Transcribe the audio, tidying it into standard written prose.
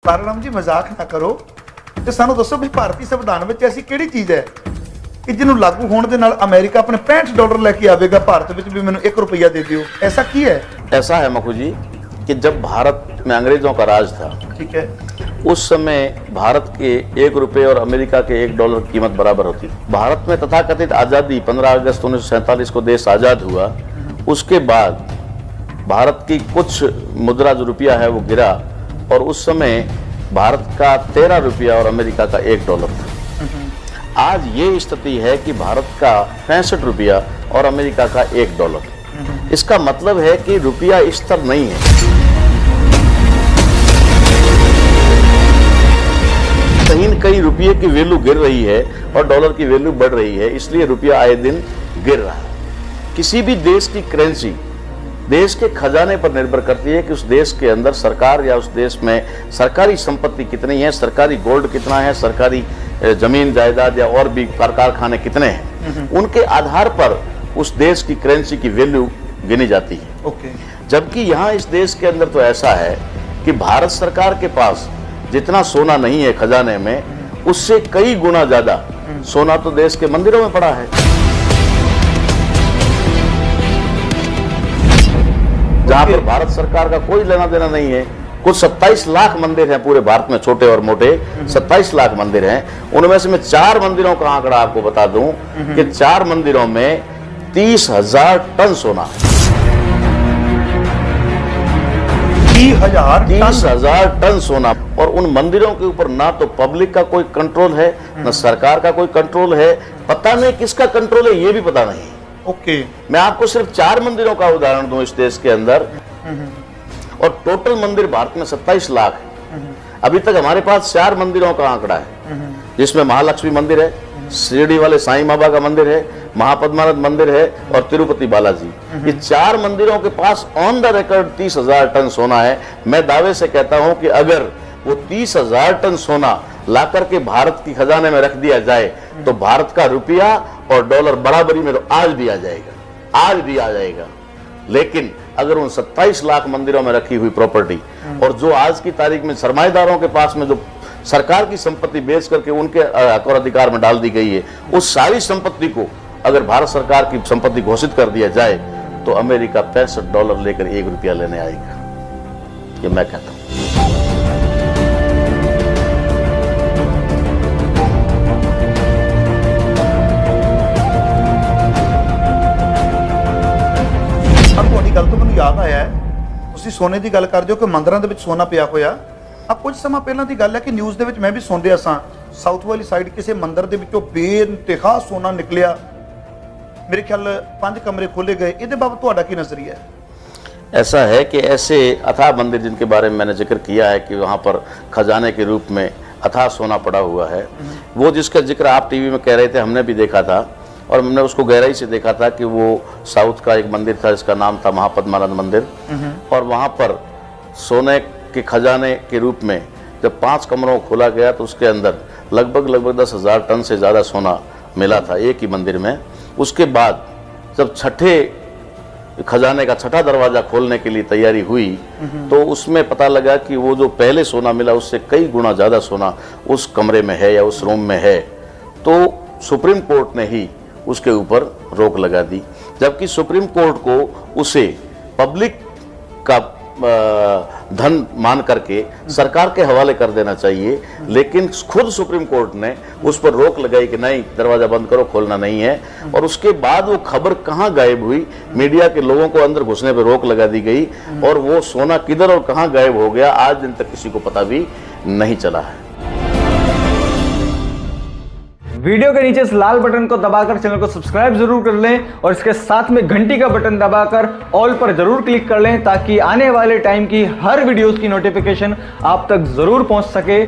ਪਾਰਲਮ ਜੀ ਮਜ਼ਾਕ ਨਾ ਕਰੋ ਤੇ ਸਾਨੂੰ ਦੱਸੋ ਵੀ ਭਾਰਤੀ ਸੰਵਿਧਾਨ ਵਿੱਚ ਐਸੀ ਕਿਹੜੀ ਚੀਜ਼ ਹੈ ਕਿ ਜਿਹਨੂੰ ਲਾਗੂ ਹੋਣ ਦੇ ਨਾਲ ਅमेरिका अपने $65 लेके आवेगा भारत में भी मैंने ₹1 दे दियो, ऐसा की है? ऐसा है मखू जी कि जब भारत में अंग्रेजों का राज था, ठीक है, उस समय भारत के ₹1 और अमेरिका के $1 की कीमत बराबर होती थी। भारत में तथाकथित आज़ादी 15 अगस्त 1947 को देश आज़ाद हुआ। उसके बाद भारत की कुछ मुद्रा जो रुपया है वो गिरा और उस समय भारत का ₹13 और अमेरिका का $1 था। आज ये स्थिति है कि भारत का ₹65 और अमेरिका का $1। इसका मतलब है कि रुपया स्थिर नहीं है। कहीं न कहीं रुपये की वैल्यू गिर रही है और डॉलर की वैल्यू बढ़ रही है, इसलिए रुपया आए दिन गिर रहा है। किसी भी देश की करेंसी देश के खजाने पर निर्भर करती है कि उस देश के अंदर सरकार या उस देश में सरकारी संपत्ति कितनी है, सरकारी गोल्ड कितना है, सरकारी जमीन जायदाद या और भी कारखाने कितने हैं, उनके आधार पर उस देश की करेंसी की वैल्यू गिनी जाती है। ओके। जबकि यहाँ इस देश के अंदर तो ऐसा है कि भारत सरकार के पास जितना सोना नहीं है खजाने में, उससे कई गुना ज्यादा सोना तो देश के मंदिरों में पड़ा है। जहां पर भारत सरकार का कोई लेना देना नहीं है। कुछ 27 लाख मंदिर हैं पूरे भारत में, छोटे और मोटे 27 लाख मंदिर हैं। उनमें से मैं 4 मंदिरों का आंकड़ा आपको बता दूं कि 4 मंदिरों में 30,000 टन सोना है। 30,000 टन सोना। और उन मंदिरों के ऊपर ना तो पब्लिक का कोई कंट्रोल है, ना सरकार का कोई कंट्रोल है। पता नहीं किसका कंट्रोल है, ये भी पता नहीं। ओके। मैं आपको सिर्फ 4 मंदिरों का उदाहरण दूं इस देश के अंदर, और टोटल मंदिर भारत में 27 लाख है। अभी तक हमारे पास 4 मंदिरों का आंकड़ा है, जिसमें महालक्ष्मी मंदिर है, शिरडी वाले साईं बाबा का मंदिर है, महापद्मानंद मंदिर है और तिरुपति बालाजी। ये 4 मंदिरों के पास ऑन द रिकॉर्ड 30,000 टन सोना है। मैं दावे से कहता हूं कि अगर वो 30,000 टन सोना ला करके भारत की खजाने में रख दिया जाए तो भारत का रुपया और डॉलर बराबरी में तो आज भी आ जाएगा, आज भी आ जाएगा। लेकिन अगर उन 27 लाख मंदिरों में रखी हुई प्रॉपर्टी और जो आज की तारीख में सरमाएदारों के पास में जो सरकार की संपत्ति बेच करके उनके हक और अधिकार में डाल दी गई है, उस सारी संपत्ति को अगर भारत सरकार की संपत्ति घोषित कर दिया जाए तो अमेरिका $65 लेकर ₹1 लेने आएगा। ये मैं कहता हूं। गल तो मैं याद आया है, तुसीं सोने की गल कर दिओ कि मंदिरों के सोना पिया होया। अब कुछ समय पहला की गल है कि न्यूज़ के मैं भी सुन रहा सा, साउथ वाली साइड किसी मंदिर के बेइंतहा सोना निकलिया। मेरे ख्याल 5 कमरे खोले गए। ये बाबत तुहाडा की नजरिया है? ऐसा है कि ऐसे अथाह मंदिर जिनके बारे में मैंने जिक्र किया है कि वहाँ पर खजाने के रूप में अथाह सोना पड़ा हुआ है, वो जिसका जिक्र आप टीवी में कह रहे थे, हमने भी देखा था और हमने उसको गहराई से देखा था कि वो साउथ का एक मंदिर था जिसका नाम था महापद्मानंद मंदिर। और वहाँ पर सोने के खजाने के रूप में जब 5 कमरों को खोला गया तो उसके अंदर लगभग 10,000 टन से ज़्यादा सोना मिला था एक ही मंदिर में। उसके बाद जब छठे खजाने का छठा दरवाज़ा खोलने के लिए तैयारी हुई तो उसमें पता लगा कि वो जो पहले सोना मिला उससे कई गुना ज़्यादा सोना उस कमरे में है या उस रूम में है। तो सुप्रीम कोर्ट ने ही उसके ऊपर रोक लगा दी, जबकि सुप्रीम कोर्ट को उसे पब्लिक का धन मान करके सरकार के हवाले कर देना चाहिए। लेकिन खुद सुप्रीम कोर्ट ने उस पर रोक लगाई कि नहीं, दरवाजा बंद करो, खोलना नहीं है। और उसके बाद वो खबर कहाँ गायब हुई, मीडिया के लोगों को अंदर घुसने पर रोक लगा दी गई और वो सोना किधर और कहाँ गायब हो गया आज दिन तक किसी को पता भी नहीं चला है। वीडियो के नीचे इस लाल बटन को दबाकर चैनल को सब्सक्राइब जरूर कर लें और इसके साथ में घंटी का बटन दबाकर ऑल पर जरूर क्लिक कर लें ताकि आने वाले टाइम की हर वीडियोस की नोटिफिकेशन आप तक जरूर पहुंच सके।